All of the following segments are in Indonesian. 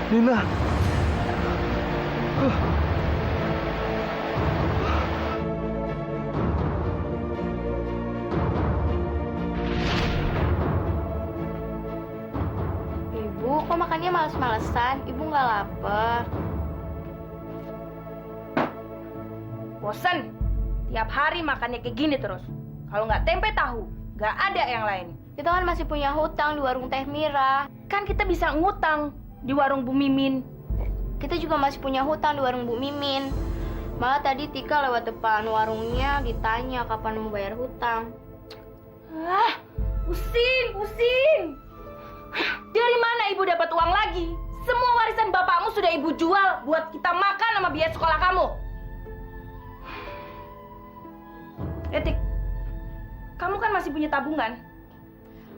Nina. Ibu, kok makannya males-malesan? Ibu nggak lapar. Bosan. Tiap hari makannya kayak gini terus. Kalau nggak tempe tahu, nggak ada yang lain. Kita kan masih punya hutang di warung Teh Mira. Kan kita bisa ngutang di warung Bu Mimin. Kita juga masih punya hutang di warung Bu Mimin. Malah tadi Tika lewat depan warungnya ditanya kapan mau bayar hutang. Ah, pusing. Dari mana ibu dapat uang lagi? Semua warisan bapakmu sudah ibu jual buat kita makan sama biaya sekolah kamu. Etik, kamu kan masih punya tabungan.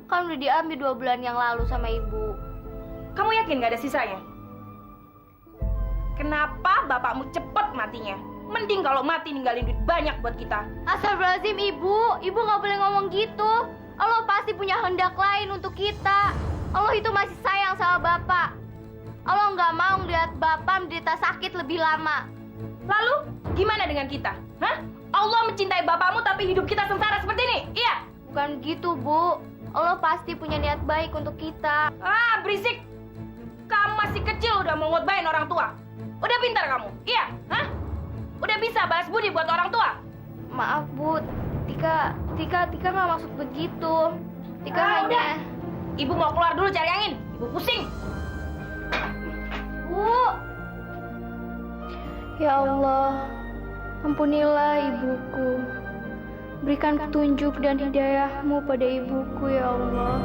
Kan udah diambil 2 bulan yang lalu sama ibu. Kamu yakin gak ada sisanya? Kenapa bapakmu cepet matinya? Mending kalau mati ninggalin duit banyak buat kita. Astagfirullahaladzim ibu, ibu nggak boleh ngomong gitu. Allah pasti punya kehendak lain untuk kita. Allah itu masih sayang sama bapak. Allah nggak mau lihat bapak menderita sakit lebih lama. Lalu gimana dengan kita? Hah? Allah mencintai bapakmu tapi hidup kita sengsara seperti ini? Iya? Bukan gitu bu. Allah pasti punya niat baik untuk kita. Ah, berisik. Kamu masih kecil udah mau ngotbain orang tua. Udah pintar kamu? Iya? Hah? Udah bisa balas budi buat orang tua? Maaf bu, Tika nggak maksud begitu. Tika hanya. Udah. Ibu mau keluar dulu cari angin. Ibu pusing. Bu. Ya Allah, ampunilah ibuku. Berikan petunjuk dan hidayah-Mu pada ibuku ya Allah.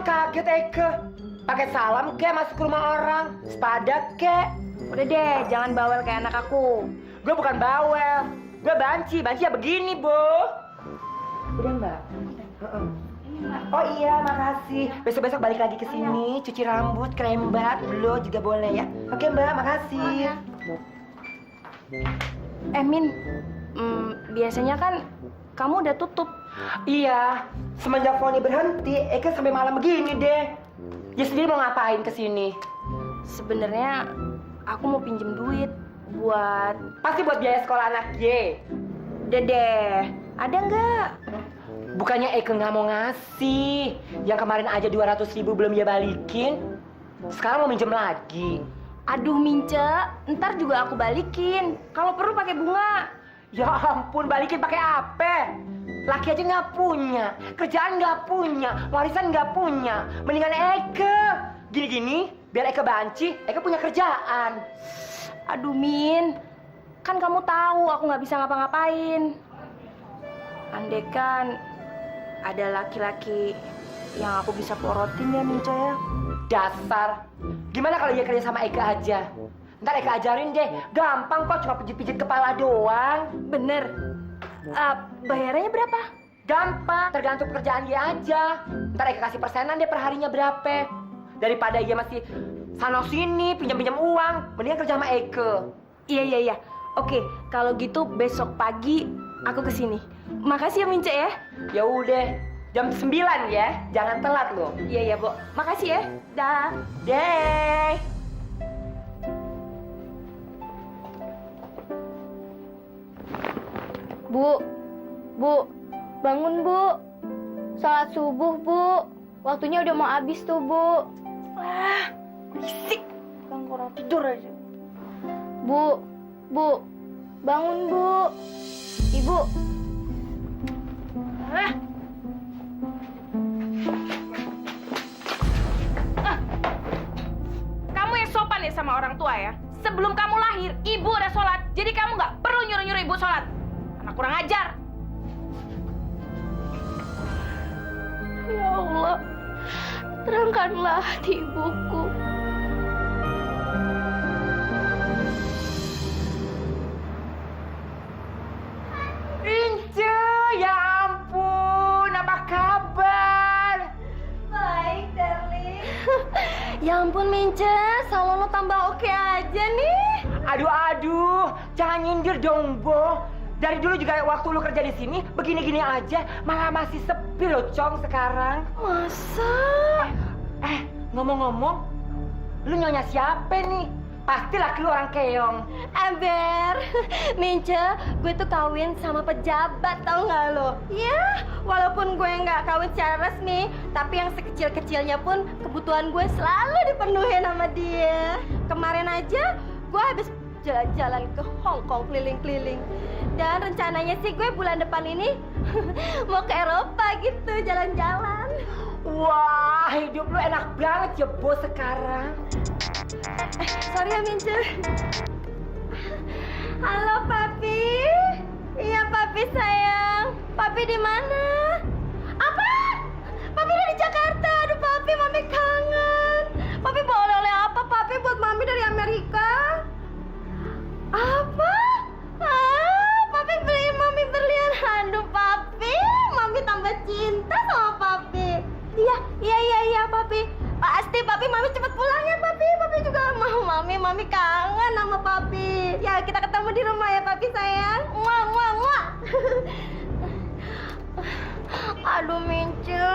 Kaget Eke. Pakai salam ke masuk ke rumah orang. Sepadat ke. Udah deh, jangan bawel kayak anak aku. Gue bukan bawel. Gue banci. Banci ya begini, Bu. Udah, Mbak? Oh iya, makasih. Besok-besok balik lagi ke sini, cuci rambut, kerembat, blow juga boleh ya. Oke, Mbak, makasih. Min, biasanya kan kamu udah tutup. Iya, semenjak Foni berhenti, Eke sampai malam begini deh. Dia sendiri mau ngapain ke sini? Sebenarnya aku mau pinjem duit buat Pasti buat biaya sekolah anak Ye. Dede. Ada nggak? Bukannya Eke nggak mau ngasih. Yang kemarin aja 200.000 belum dia balikin. Sekarang mau minjem lagi. Aduh Mince, ntar juga aku balikin. Kalau perlu pakai bunga. Ya ampun, balikin pakai apa? Laki aja nggak punya, kerjaan nggak punya, warisan nggak punya. Mendingan Eke. Gini-gini, biar Eke banci, Eke punya kerjaan. Aduh Min, kan kamu tahu aku nggak bisa ngapa-ngapain. Andekan ada laki-laki yang aku bisa porotin ya, Minca ya. Dasar. Gimana kalau dia kerja sama Eka aja? Ntar Eka ajarin deh. Gampang kok, cuma pijit-pijit kepala doang. Bener. Bayarannya berapa? Gampang, tergantung pekerjaan dia aja. Ntar Eka kasih persenan deh per harinya berapa. Daripada dia masih sana sini pinjam-pinjam uang, mendingan kerja sama Eka. Iya. Oke, kalau gitu besok pagi aku kesini. Makasih ya, Minca ya. Ya udah, jam 9 ya. Jangan telat loh. Iya, Bu. Makasih ya. Dah. Deh. Bu, bangun Bu. Sholat subuh Bu. Waktunya udah mau habis tuh Bu. Wah, berisik. Kan orang tidur aja. Bu, bangun Bu. Ibu, Kamu yang sopan ya sama orang tua ya. Sebelum kamu lahir, ibu udah sholat. Jadi kamu nggak perlu nyuruh-nyuruh ibu sholat. Anak kurang ajar. ya Allah, terangkanlah hati ibuku. Ince, ya ampun, apa kabar? Baik, darling. Ya ampun, Mince, salon lo tambah oke aja nih. Aduh, jangan nyindir dong, Bo. Dari dulu juga waktu lu kerja di sini, begini-gini aja, malah masih sepi loh, Cong, sekarang. Masa? Ngomong-ngomong, lu nyonya siapa nih? Pasti laki lu orang keong. Ember, Mince, gue tuh kawin sama pejabat, tau nggak lo? Ya, walaupun gue nggak kawin secara resmi, tapi yang sekecil-kecilnya pun kebutuhan gue selalu dipenuhi sama dia. Kemarin aja, gue habis jalan-jalan ke Hong Kong keliling-keliling. Dan rencananya sih gue bulan depan ini mau ke Eropa gitu, jalan-jalan. Wah, hidup lu enak banget ya, Bo, sekarang. Sorry ya, Mince. Halo, Papi. Iya, Papi sayang. Papi di mana? Apa? Papi udah di Jakarta. Aduh, Papi, Mami kangen. Papi bawa oleh-oleh apa, Papi, buat Mami dari Amerika? Apa? Papi beliin Mami berlian. Aduh, Papi, Mami tambah cinta sama Papi. Iya, Papi. Pasti, Papi, Mami cepet pulang ya, Papi. Papi juga mau Mami kangen sama Papi. Ya, kita ketemu di rumah ya, Papi sayang. Muah. Aduh, Mince.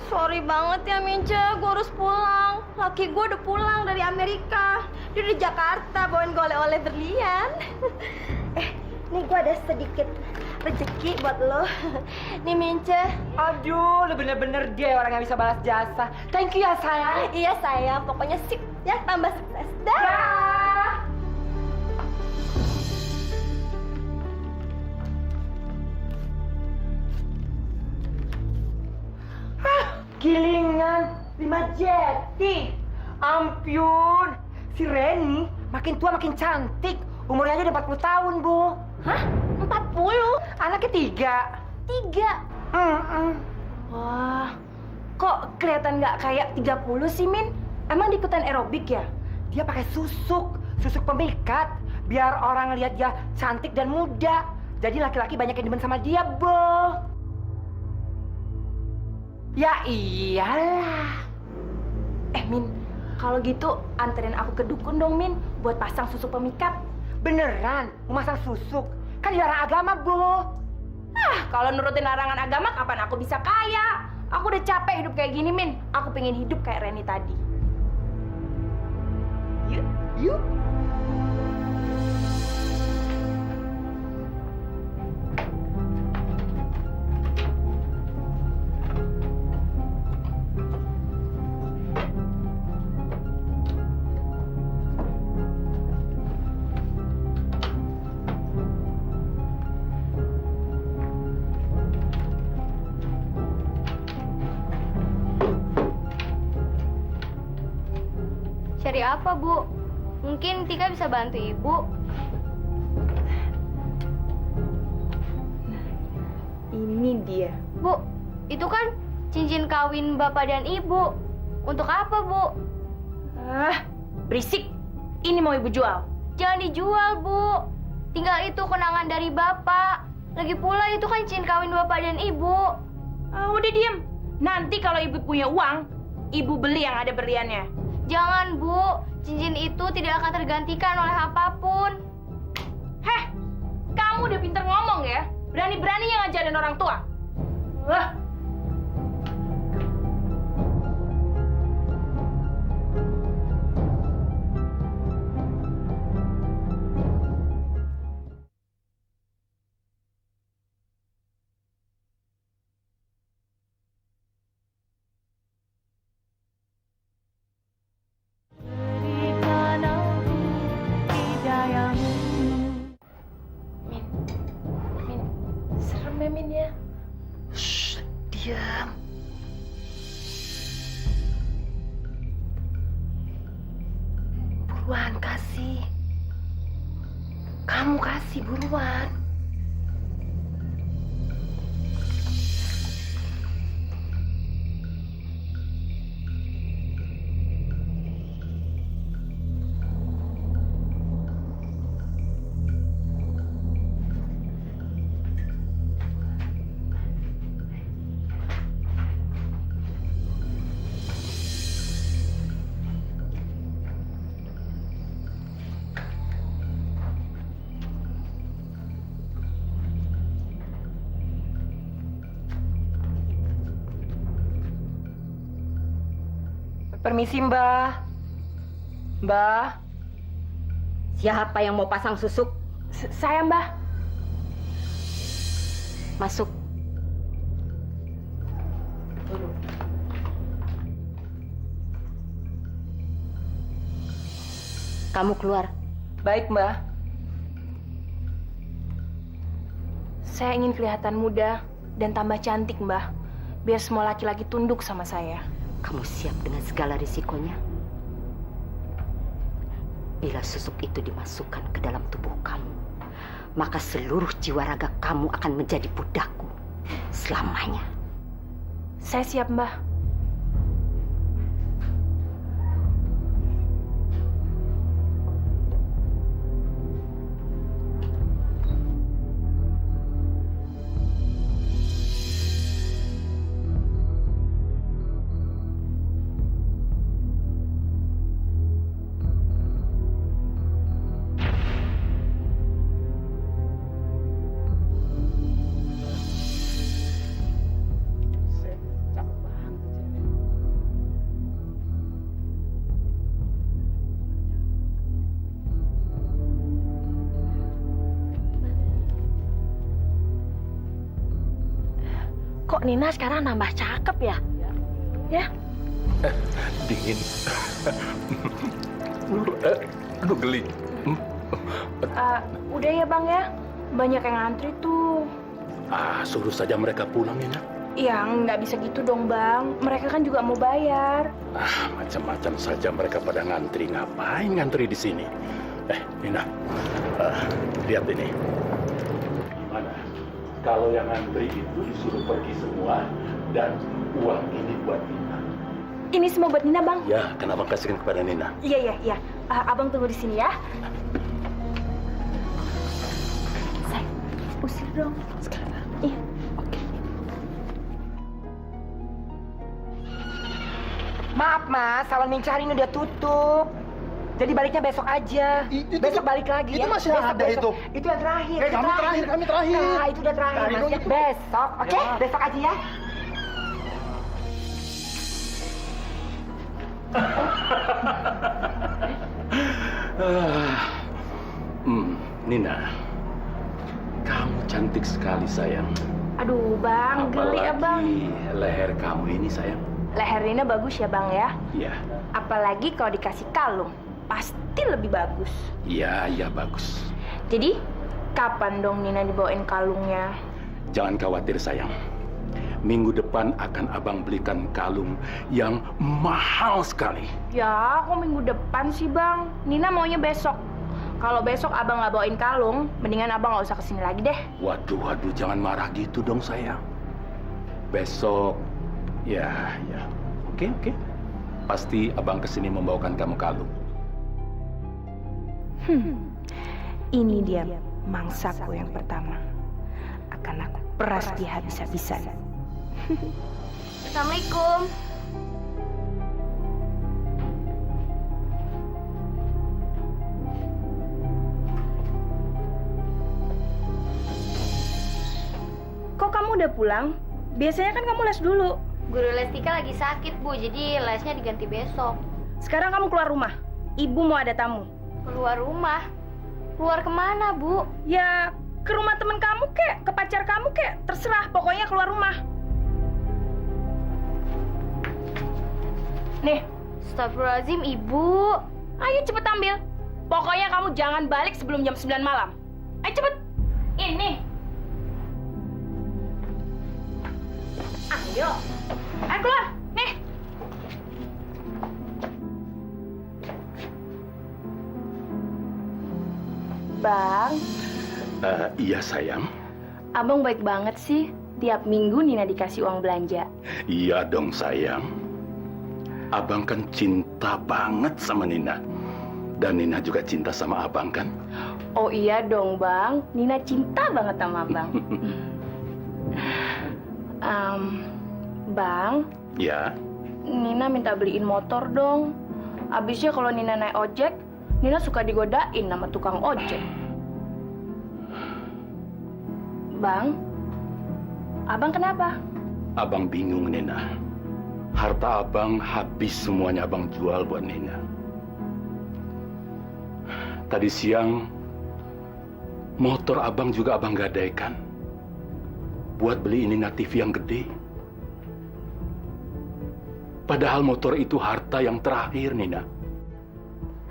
Sorry banget ya, Mince. Gue harus pulang. Laki gue udah pulang dari Amerika. Dia di Jakarta bawain gue oleh-oleh berlian. Nih gue ada sedikit rezeki buat lo. Nih, Mince. Aduh, lu bener-bener deh orang yang bisa balas jasa. Thank you ya, sayang. Iya, sayang. Pokoknya sip ya, tambah sukses. Dah. Gilingan 5 jeti. Ampun, si Reni makin tua makin cantik. Umurnya aja udah 40 tahun, Bu. Hah? 40? Anaknya 3. Wah, kok kelihatan nggak kayak 30 sih, Min? Emang di ikutan aerobik ya? Dia pakai susuk pemikat biar orang lihat dia cantik dan muda. Jadi laki-laki banyak yang demen sama dia, Bo. Ya iyalah. Min, kalau gitu anterin aku ke dukun dong, Min, buat pasang susuk pemikat. Beneran mau masang susuk? Kan dilarang agama, Bo. Kalau nurutin larangan agama, kapan aku bisa kaya? Aku udah capek hidup kayak gini, Min. Aku pengen hidup kayak Reni tadi. Yuk. Cari apa, Bu? Mungkin Tika bisa bantu Ibu. Ini dia. Bu, itu kan cincin kawin bapak dan ibu. Untuk apa, Bu? Berisik. Ini mau ibu jual. Jangan dijual, Bu. Tinggal itu kenangan dari bapak. Lagi pula itu kan cincin kawin bapak dan ibu. Udah diem. Nanti kalau ibu punya uang, ibu beli yang ada berliannya. Jangan, Bu. Cincin itu tidak akan tergantikan oleh apapun. Heh, kamu udah pinter ngomong ya. Berani-beraninya ngajarin orang tua. Serem ya, Min ya. Shh, diam. Buruan kasih. Kamu kasih buruan. Permisi, Mbah. Mbah. Siapa yang mau pasang susuk? Saya, Mbah. Masuk. Kamu keluar. Baik, Mbah. Saya ingin kelihatan muda dan tambah cantik, Mbah. Biar semua laki-laki tunduk sama saya. Kamu siap dengan segala risikonya? Bila susuk itu dimasukkan ke dalam tubuh kamu, maka seluruh jiwa raga kamu akan menjadi budakku selamanya. Saya siap, Mbah. Kok Nina sekarang nambah cakep ya? Ya? Dingin. Aduh, geli. Udah ya, Bang ya. Banyak yang ngantri tuh. Suruh saja mereka pulang ya, Nak. Ya, nggak bisa gitu dong, Bang. Mereka kan juga mau bayar. Macam-macam saja mereka pada ngantri. Ngapain ngantri di sini? Nina, lihat ini. Gimana? Kalau yang ngantri itu disuruh pergi semua dan uang ini buat Nina. Ini semua buat Nina, Bang. Ya, kan abang kasihkan kepada Nina. Iya. Abang tunggu di sini ya. Say, usir dong. Sekarang. Iya. Oke. Maaf, Mas. Salon Mincar ini udah tutup. Jadi baliknya besok aja. Besok balik lagi itu ya. masih besok, ada besok. itu. Itu yang terakhir. Kami terakhir. Nah, itu udah terakhir, Cari Mas. dong Ya, itu. besok, oke? Ya. Besok aja ya. Nina, kamu cantik sekali sayang. Aduh, Bang, geli ya, Bang. Apalagi leher kamu ini sayang. Leher Nina bagus ya, Bang ya. Iya, Apalagi kalau dikasih kalung, pasti lebih bagus. iya bagus. Jadi, kapan dong Nina dibawain kalungnya? Jangan khawatir sayang. Minggu depan akan abang belikan kalung yang mahal sekali. Ya, kok minggu depan sih, Bang? Nina maunya besok. Kalau besok abang nggak bawain kalung, mendingan abang nggak usah kesini lagi deh. Waduh, jangan marah gitu dong sayang. Besok Ya, ya. Oke, oke. Pasti abang kesini membawakan kamu kalung. Ini dia mangsaku yang pertama. Akan aku peras dia habis-habisan. Assalamualaikum. Kok kamu udah pulang? Biasanya kan kamu les dulu. Guru les Tika lagi sakit, Bu. Jadi lesnya diganti besok. Sekarang kamu keluar rumah. Ibu mau ada tamu. Keluar rumah? Keluar kemana, Bu? Ya, ke rumah temen kamu kek, ke pacar kamu kek. Terserah, pokoknya keluar rumah. Nih, Astagfirullahaladzim, Ibu. ayo cepet ambil. Pokoknya kamu jangan balik sebelum jam 9 malam. Ayo cepet. Ini. Ayo. Ayo keluar. Nih. Bang, Iya sayang. abang baik banget sih. Tiap minggu Nina dikasih uang belanja. Iya dong sayang. Abang kan cinta banget sama Nina. Dan Nina juga cinta sama abang kan? Oh iya dong bang, Nina cinta banget sama abang. Bang, Ya. Nina minta beliin motor dong. Abisnya kalau Nina naik ojek, Nina suka digodain sama tukang ojek. Bang, abang kenapa? Abang bingung Nina. Harta abang habis semuanya abang jual buat Nina. Tadi siang motor abang juga abang gadaikan buat beli Nina TV yang gede. Padahal motor itu harta yang terakhir Nina.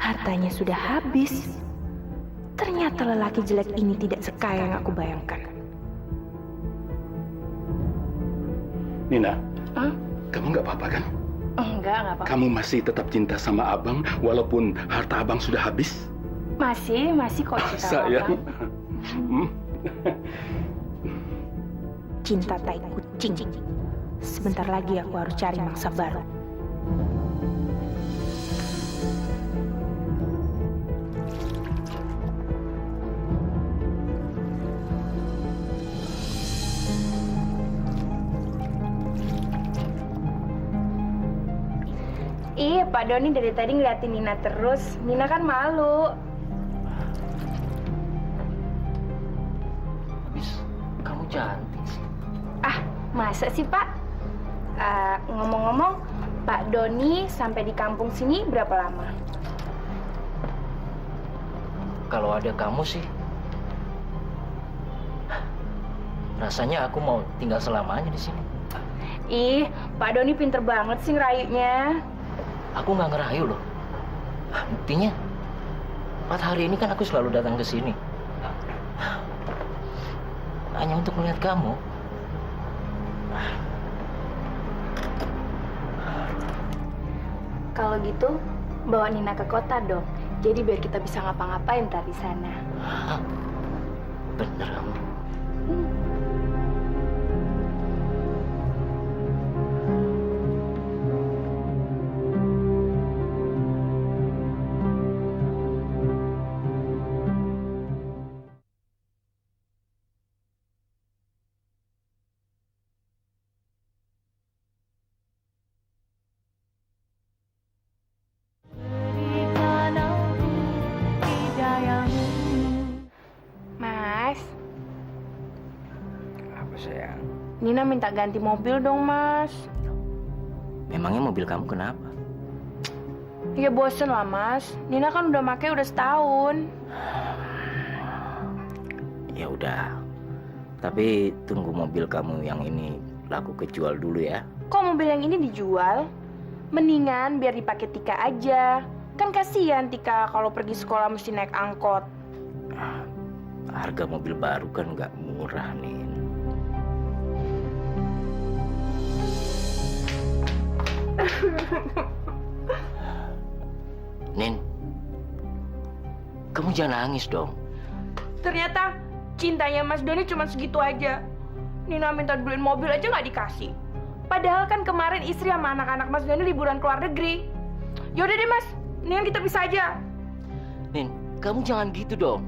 Hartanya sudah habis. Ternyata lelaki jelek ini tidak sekaya yang aku bayangkan. Nina, Hah? kamu nggak apa-apa kan? Enggak apa-apa. Kamu masih tetap cinta sama abang walaupun harta abang sudah habis? Masih kok cinta sama Sayang. abang. Cinta tai kucing. Sebentar lagi aku harus cari mangsa baru. Ih, Pak Doni dari tadi ngeliatin Nina terus. Nina kan malu. Habis kamu cantik sih. Ah, masa sih, Pak? Ngomong-ngomong, Pak Doni sampai di kampung sini berapa lama? Kalau ada kamu sih, rasanya aku mau tinggal selamanya di sini. Ih, Pak Doni pinter banget sih ngerayunya. Aku nggak ngerayu loh. Buktinya, 4 hari ini kan aku selalu datang ke sini. Hanya untuk melihat kamu. Kalau gitu, bawa Nina ke kota dong. Jadi biar kita bisa ngapa-ngapain ntar di sana. Hah? Bener kamu. Mas, Apa sayang? Nina minta ganti mobil dong, Mas. Memangnya mobil kamu kenapa? Ya bosen lah, Mas. Nina kan udah make udah setahun. Ya udah. Tapi tunggu mobil kamu yang ini laku kejual dulu ya. Kok mobil yang ini dijual? Mendingan biar dipakai Tika aja. Kan kasihan Tika kalau pergi sekolah mesti naik angkot. Harga mobil baru kan nggak murah nih. Nin, kamu jangan nangis dong. Ternyata cintanya Mas Doni cuma segitu aja. Nina minta dibeliin mobil aja nggak dikasih. Padahal kan kemarin istri sama anak-anak Mas Doni liburan ke luar negeri. Yaudah deh Mas, mendingan kita pisah aja. Nin, kamu jangan gitu dong.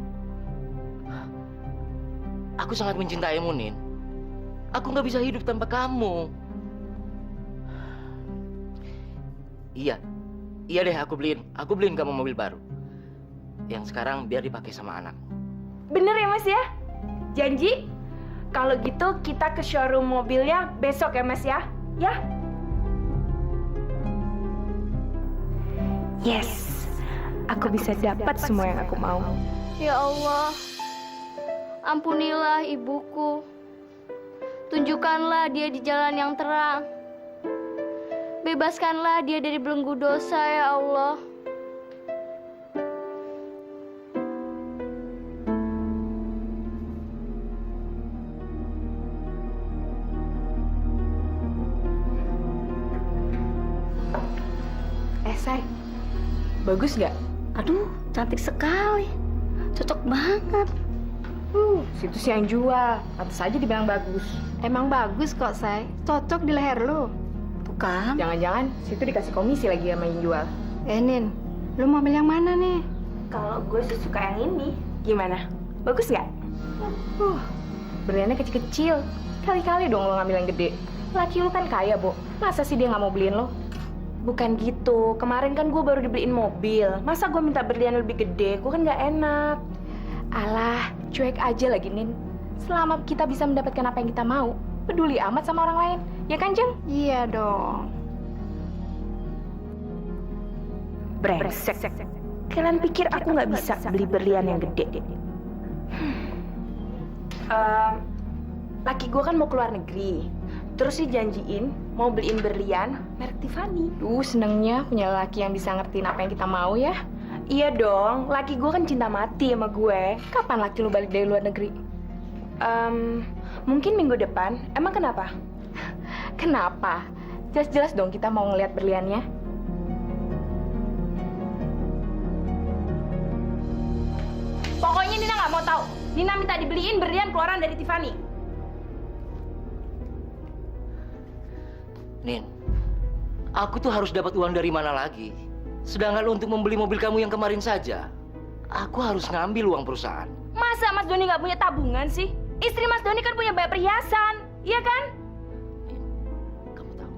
Aku sangat mencintaimu, Nin. Aku nggak bisa hidup tanpa kamu. Iya, iya deh aku beliin kamu mobil baru. Yang sekarang biar dipakai sama anak. Bener ya Mas ya? Janji? Kalau gitu kita ke showroom mobilnya besok ya Mas ya? Ya? Yes, aku bisa dapat semua yang aku mau. Ya Allah, ampunilah ibuku. Tunjukkanlah dia di jalan yang terang. Bebaskanlah dia dari belenggu dosa, ya Allah. Say, bagus nggak? Aduh, cantik sekali. Cocok banget. Situ sih yang jual. Pantes aja dibilang bagus. Emang bagus kok, Say. Cocok di leher lu. Tuh kan. Jangan-jangan situ dikasih komisi lagi sama yang jual. Nin, lu mau ambil yang mana nih? Kalau gue sih suka yang ini. Gimana? Bagus nggak? Berliannya kecil-kecil. Kali-kali dong lo ngambil yang gede. Laki lu kan kaya, Bo. Masa sih dia nggak mau beliin lo? Bukan gitu. Kemarin kan gue baru dibeliin mobil. Masa gue minta berlian lebih gede? Gue kan nggak enak. Alah, cuek aja lagi, Nin. Selama kita bisa mendapatkan apa yang kita mau, peduli amat sama orang lain. Ya kan, Jeng? Iya dong. Brengsek. Kalian pikir aku nggak bisa beli berlian yang gede? Laki gue kan mau keluar negeri. Terus dijanjiin mau beliin berlian merek Tiffany. Senengnya punya laki yang bisa ngertiin apa yang kita mau ya. Iya dong, laki gue kan cinta mati sama gue. Kapan laki lu balik dari luar negeri? Mungkin minggu depan. Emang kenapa? Kenapa? Jelas-jelas dong kita mau ngeliat berliannya. Pokoknya Nina nggak mau tahu. Nina minta dibeliin berlian keluaran dari Tiffany. Nin, aku tuh harus dapat uang dari mana lagi? Sedangkan untuk membeli mobil kamu yang kemarin saja, aku harus ngambil uang perusahaan. Masa Mas Doni nggak punya tabungan sih? Istri Mas Doni kan punya banyak perhiasan, iya kan? Nin, kamu tahu,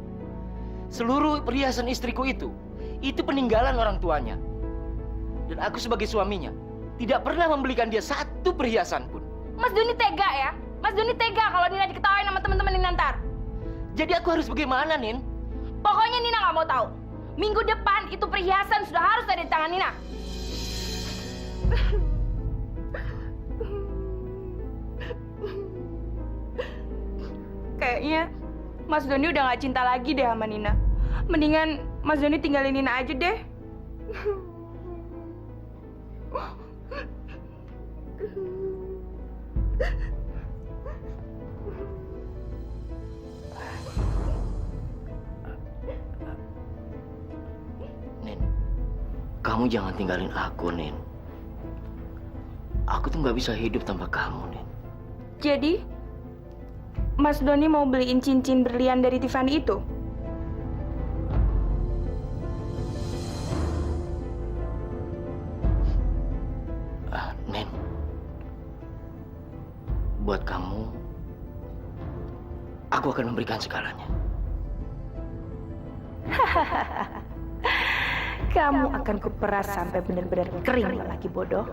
seluruh perhiasan istriku itu peninggalan orang tuanya. Dan aku sebagai suaminya, tidak pernah membelikan dia satu perhiasan pun. Mas Doni tega ya? Mas Doni tega kalau Nina diketawain sama teman-teman Nina ntar. Jadi aku harus bagaimana, Nin? Pokoknya Nina nggak mau tahu. Minggu depan itu perhiasan sudah harus ada di tangan Nina. Kayaknya Mas Doni udah nggak cinta lagi deh sama Nina. Mendingan Mas Doni tinggalin Nina aja deh. Nin, kamu jangan tinggalin aku, Nin. Aku tuh nggak bisa hidup tanpa kamu, Nin. Jadi, Mas Doni mau beliin cincin berlian dari Tiffany itu? Nin, buat kamu, aku akan memberikan segalanya. Kamu akan kuperas sampai benar-benar kering, lelaki bodoh.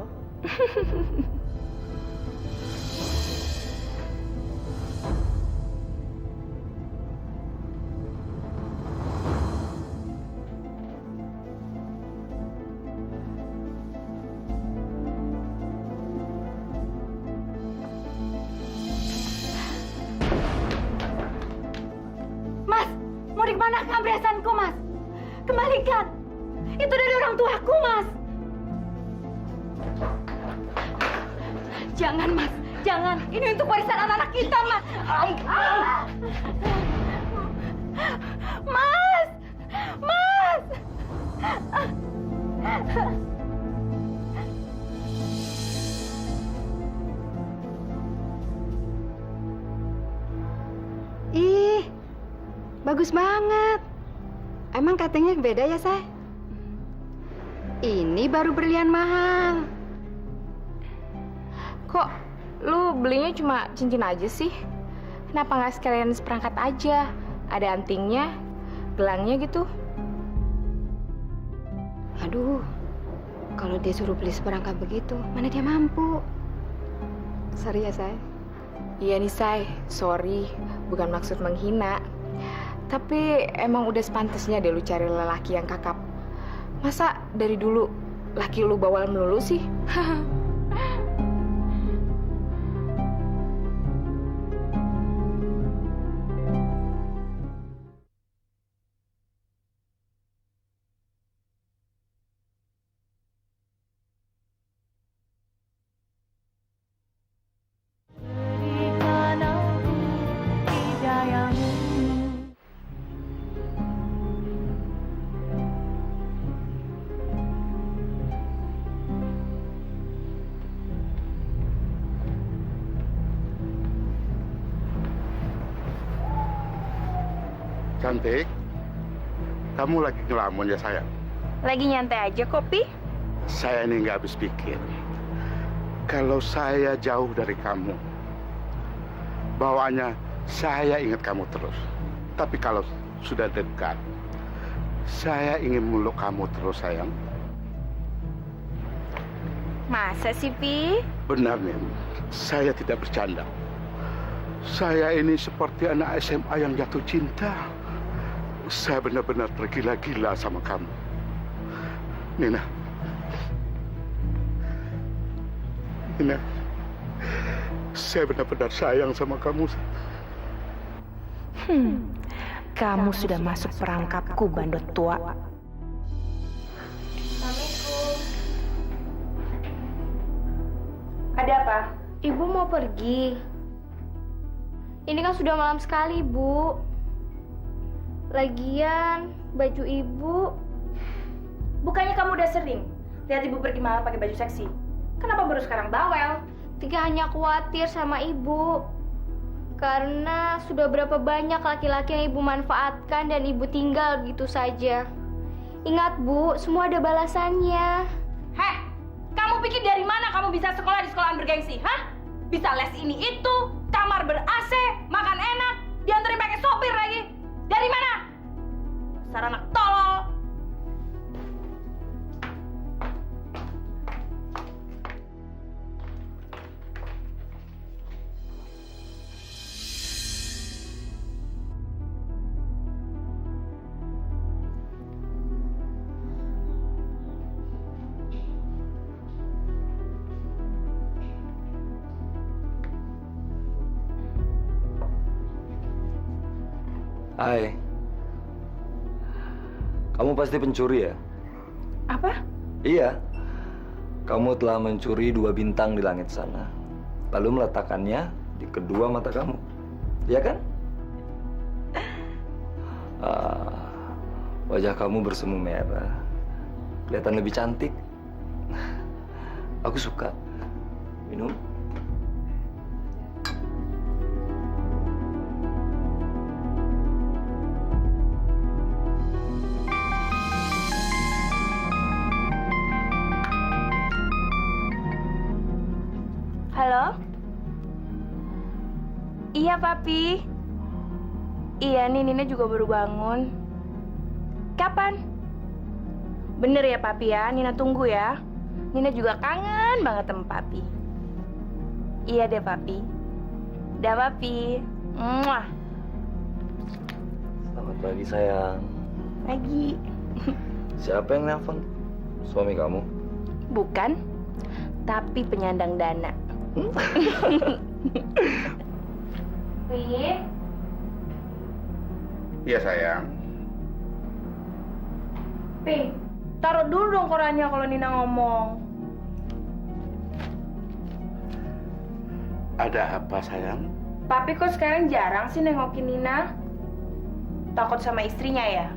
Mas, mau dimana perhiasanku, Mas? Kembalikan. Itu dari orang tuaku, Mas. Jangan, Mas. Jangan. Ini untuk warisan anak-anak kita, Mas. Mas! Mas! Bagus banget. Emang katanya beda ya, Say? Ini baru berlian mahal. Kok lu belinya cuma cincin aja sih? Kenapa nggak sekalian seperangkat aja? Ada antingnya, gelangnya gitu. Aduh, kalau dia suruh beli seperangkat begitu, mana dia mampu? Sorry ya, Say. Iya nih, Say. Sorry, bukan maksud menghina. Tapi emang udah sepantasnya deh lu cari lelaki yang kakap. Masa dari dulu laki lu bawal melulu sih? Cantik, kamu lagi ngelamun ya sayang? Lagi nyantai aja kok, Pi. Saya ini nggak habis pikir. Kalau saya jauh dari kamu, bawaannya saya ingat kamu terus. Tapi kalau sudah dekat, saya ingin meluk kamu terus sayang. Masa sih, Pi? Benar nih, saya tidak bercanda. Saya ini seperti anak SMA yang jatuh cinta. Saya benar-benar tergila-gila sama kamu. Nina. Nina. Saya benar-benar sayang sama kamu. Kamu sudah masuk perangkapku, bandot tua. Ada apa? Ibu mau pergi. Ini kan sudah malam sekali, Bu. Lagian, baju ibu... Bukannya kamu udah sering lihat ibu pergi malam pakai baju seksi? Kenapa baru sekarang bawel? Tika hanya khawatir sama ibu. Karena sudah berapa banyak laki-laki yang ibu manfaatkan dan ibu tinggal begitu saja. Ingat, Bu, semua ada balasannya. Heh, kamu pikir dari mana kamu bisa sekolah di sekolahan bergengsi? Hah? Bisa les ini itu, kamar ber-AC, makan enak, dianterin pakai sopir lagi. Dari mana? Dasar anak tolol. Hai. Kamu pasti pencuri ya? Apa? Iya. Kamu telah mencuri 2 bintang di langit sana. Lalu meletakkannya di kedua mata kamu. Iya kan? Wajah kamu bersemu merah. Kelihatan lebih cantik. Aku suka. Minum? Halo? Iya, Papi. Iya, nih Nina juga baru bangun. Kapan? Bener ya, Papi ya? Nina tunggu ya. Nina juga kangen banget sama Papi. Iya deh, Papi. Dah, Papi. Muah. Selamat pagi, sayang. Pagi. Siapa yang nelpon? Suami kamu? Bukan, tapi penyandang dana. Pi, Iya sayang. Pi, taruh dulu dong korannya kalau Nina ngomong. Ada apa sayang? Papi kok sekarang jarang sih nengokin Nina? Takut sama istrinya ya?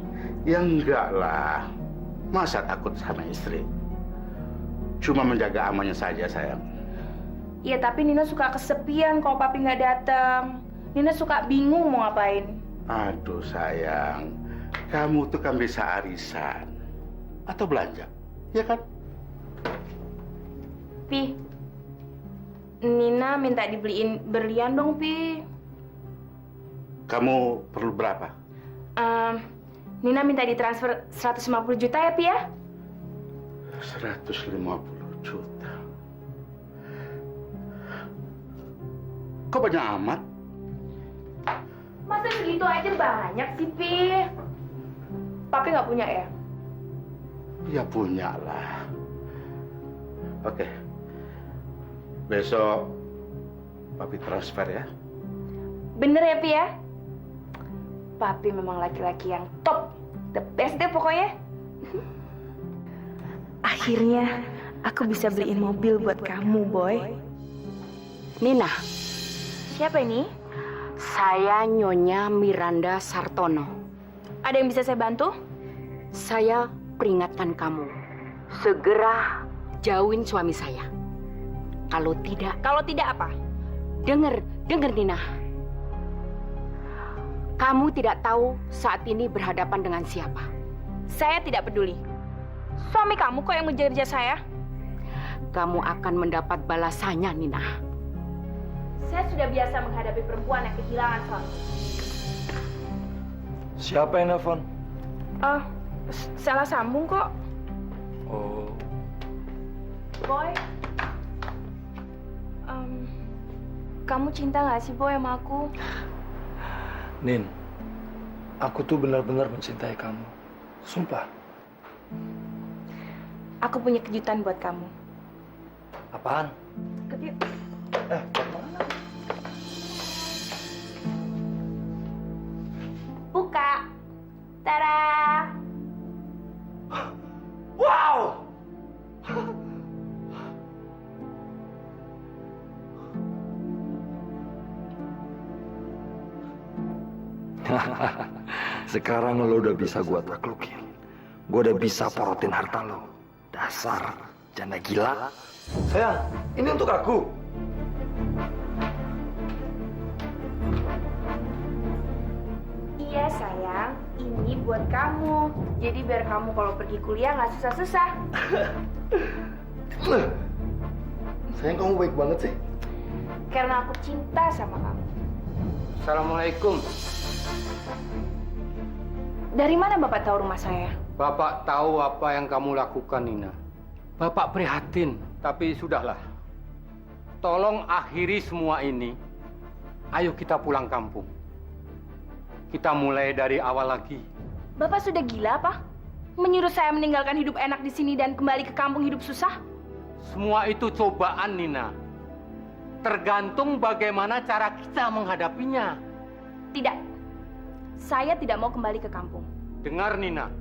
Ya enggak lah. Masa takut sama istri? Cuma menjaga amannya saja sayang. Iya, tapi Nina suka kesepian kalau Papi nggak datang. Nina suka bingung mau ngapain. Aduh sayang, kamu tuh kan bisa arisan atau belanja, ya kan? Pi, Nina minta dibeliin berlian dong, Pi. Kamu perlu berapa? Nina minta ditransfer 150 juta ya, Pi ya? 150 juta. Kok banyak amat? Masa segitu aja banyak sih, Pi? Papi nggak punya ya? Ya punya lah. Oke. Besok Papi transfer ya. Bener ya, Pi ya? Papi memang laki-laki yang top. The best deh pokoknya. Akhirnya aku bisa beliin mobil buat kamu, Boy. Nina, Siapa ini? saya Nyonya Miranda Sartono. Ada yang bisa saya bantu? Saya peringatkan kamu, segera jauhin suami saya. Kalau tidak, Kalau tidak apa? dengar Nina. Kamu tidak tahu saat ini berhadapan dengan siapa. Saya tidak peduli. Suami kamu kok yang mengejar saya? Kamu akan mendapat balasannya, Nina. Saya sudah biasa menghadapi perempuan yang kehilangan suami. Siapa yang nelfon? Oh, salah sambung kok. Oh, Boy. Kamu cinta nggak sih, Boy, sama aku? Nin, aku tuh benar-benar mencintai kamu. Sumpah. Aku punya kejutan buat kamu. Apaan? Buka. Tada! Wow! Sekarang lo udah bisa gua taklukin. Gua udah bisa porotin harta lo. Dasar janda gila. Sayang, ini untuk aku. Iya, sayang. Ini buat kamu. Jadi biar kamu kalau pergi kuliah nggak susah-susah. Sayang, kamu baik banget sih. Karena aku cinta sama kamu. Assalamualaikum. Dari mana Bapak tahu rumah saya? Bapak tahu apa yang kamu lakukan, Nina. Bapak prihatin, tapi sudahlah. Tolong akhiri semua ini. Ayo kita pulang kampung. Kita mulai dari awal lagi. Bapak sudah gila apa? Menyuruh saya meninggalkan hidup enak di sini dan kembali ke kampung hidup susah? Semua itu cobaan, Nina. Tergantung bagaimana cara kita menghadapinya. Tidak. Saya tidak mau kembali ke kampung. Dengar, Nina.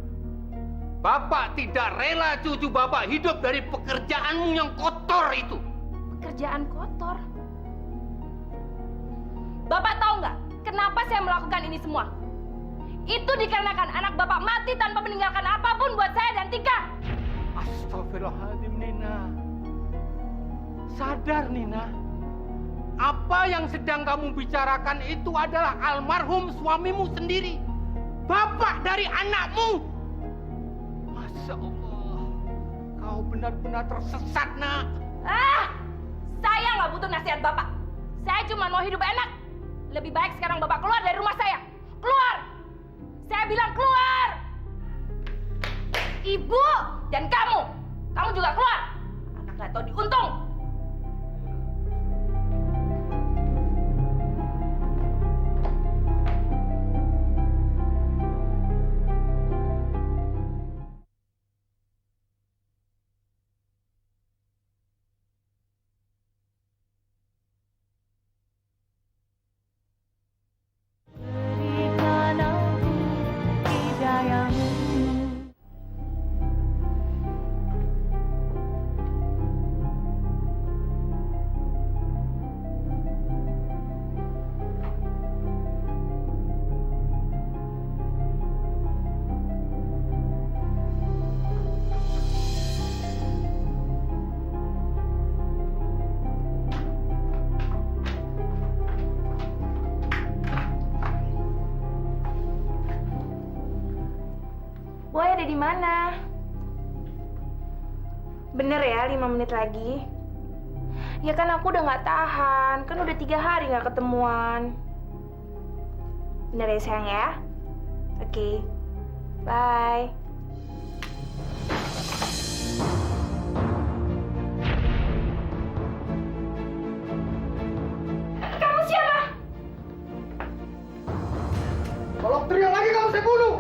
Bapak tidak rela cucu Bapak hidup dari pekerjaanmu yang kotor itu. Pekerjaan kotor. Bapak tahu nggak kenapa saya melakukan ini semua? Itu dikarenakan anak Bapak mati tanpa meninggalkan apapun buat saya dan Tika. Astagfirullahaladzim, Nina. Sadar, Nina. Apa yang sedang kamu bicarakan itu adalah almarhum suamimu sendiri. Bapak dari anakmu. Masya Allah. Kau benar-benar tersesat, nak. Saya nggak butuh nasihat Bapak. Saya cuma mau hidup enak. Lebih baik sekarang Bapak keluar dari rumah saya. Keluar! Saya bilang keluar! Ibu dan kamu juga keluar. Anak nggak tahu diuntung. di mana? Bener ya 5 menit lagi? Ya kan aku udah nggak tahan, kan udah 3 hari nggak ketemuan. Bener ya sayang ya? Oke, bye. Kamu siapa? Kalau teriak lagi kamu saya bunuh.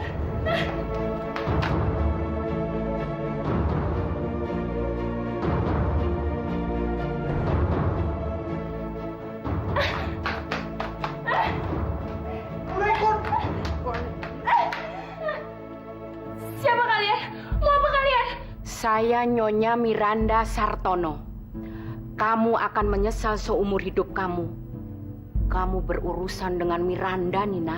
Siapa kalian? Mau apa kalian? Saya Nyonya Miranda Sartono. Kamu akan menyesal seumur hidup kamu. Kamu berurusan dengan Miranda, Nina.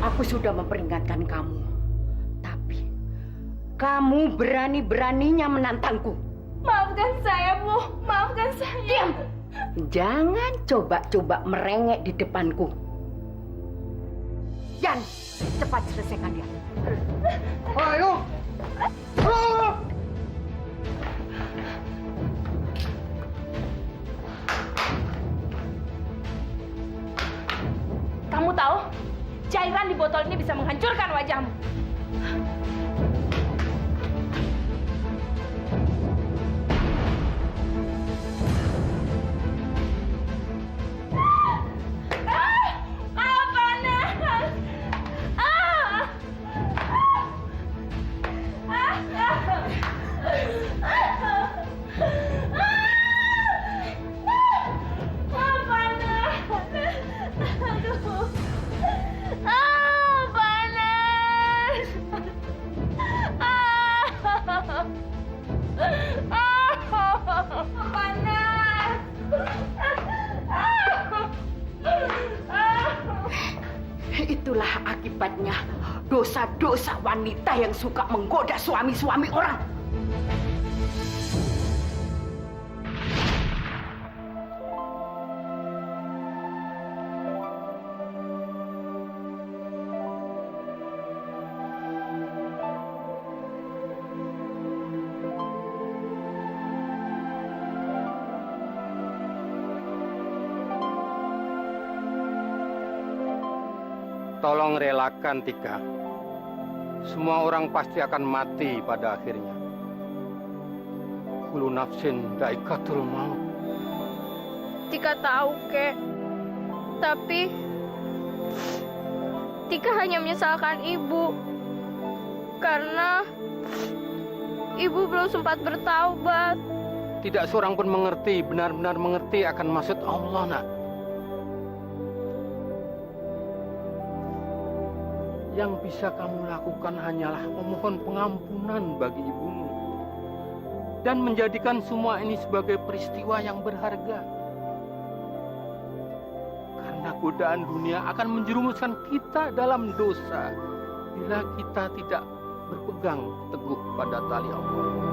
Aku sudah memperingatkan kamu. Tapi kamu berani-beraninya menantangku. Maafkan saya, Bu. Maafkan saya. Diam! Jangan coba-coba merengek di depanku. Jan, cepat selesaikan dia. Ayo. Kamu tahu, cairan di botol ini bisa menghancurkan wajahmu. Itulah akibatnya dosa-dosa wanita yang suka menggoda suami-suami orang. Tolong relakan, Tika. Semua orang pasti akan mati pada akhirnya. Kullu nafsin dha'iqatul maut. Tika tahu, Kek. Tapi Tika hanya menyesalkan Ibu. Karena Ibu belum sempat bertaubat. Tidak seorang pun mengerti, benar-benar mengerti akan maksud Allah, Nak. Yang bisa kamu lakukan hanyalah memohon pengampunan bagi ibumu dan menjadikan semua ini sebagai peristiwa yang berharga. Karena godaan dunia akan menjerumuskan kita dalam dosa bila kita tidak berpegang teguh pada tali Allah.